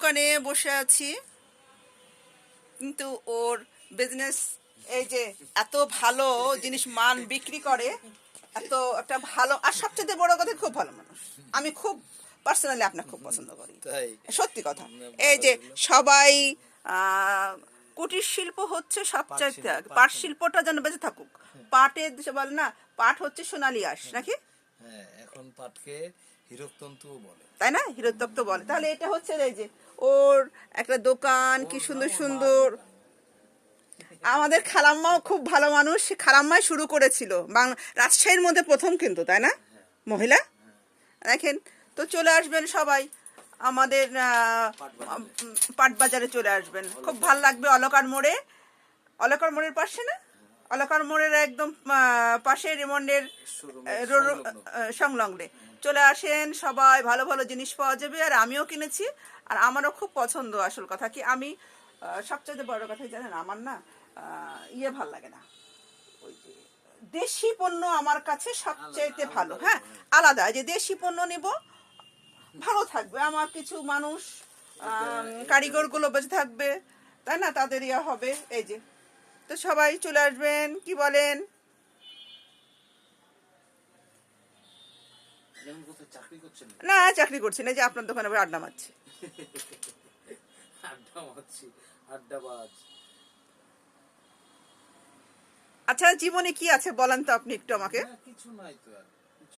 দোকানে বসে আছি, কিন্তু ওর বিজনেস এই যে এত ভালো জিনিস মান বিক্রি করে, এত একটা ভালো, আর সবচেয়ে বড় কথা খুব ভালো মানুষ। আমি খুব পার্সোনালি আপনাকে খুব পছন্দ করি, তাই সত্যি কথা। না, এই ভালো যে লাগলো। সবাই কুটির শিল্প হচ্ছে সবচাইতে শিল্প, আগে। পাট পাট শিল্প। শিল্পটা যেন বেঁচে থাকুক। পাটের দেশে বলে না, পাট হচ্ছে সোনালী আঁশ নাকি, হ্যাঁ, এখন পাটকে হীরকতন্তুও বলে। তাই না? হিরোত্তপ্ত বলে। তাহলে এটা হচ্ছে এই যে ওর একটা দোকান, কি ওর না, সুন্দর ওর মার সুন্দর। দোকান। আমাদের খালাম্মাও খুব ভালো মানুষ, সে খালাম্মাই শুরু করেছিল বাংলা, রাজশাহীর মধ্যে প্রথম কিন্তু, তাই না মহিলা? দেখেন, তো চলে আসবেন সবাই আমাদের পাটবাজারে। পাটবাজারে চলে আসবেন, খুব ভাল লাগবে। অলকার মোড়ে, অলকার মোড়ের পাশে না, অলকার মোড়ের একদম পাশে রিমন্ডের শোরুমের সংলগ্ন। সংলগ্নে চলে আসেন সবাই, ভালো ভালো জিনিস পাওয়া যাবে। আর আমিও কিনেছি, আর আমারও খুব পছন্দ। আসল কথা কি, আমি সবচেয়ে বড় কথা জানেন, আমার না ইয়ে ভাল লাগে না, ওই যে দেশি পণ্য আমার কাছে সবচাইতে আলাদা ভালো। আলাদা হ্যাঁ, রকমের। আলাদা, যে দেশি পণ্য নেব, ভালো থাকবে আমার কিছু মানুষ, কারিগরগুলো বেঁচে থাকবে, তাই না? তাদের ইয়ে হবে। এই যে, তো সবাই চলে আসবেন, কি বলেন? যেমন কোথাও চাকরি করছেন না? না, চাকরি করছি না, যে আপনার দোকানে আবার আড্ডা মারছি। আড্ডা মারছি, আড্ডাবাজ। আচ্ছা, জীবনে কি আছে বলেন তো আপনি একটু আমাকে। না, কিছু নাই তো আর।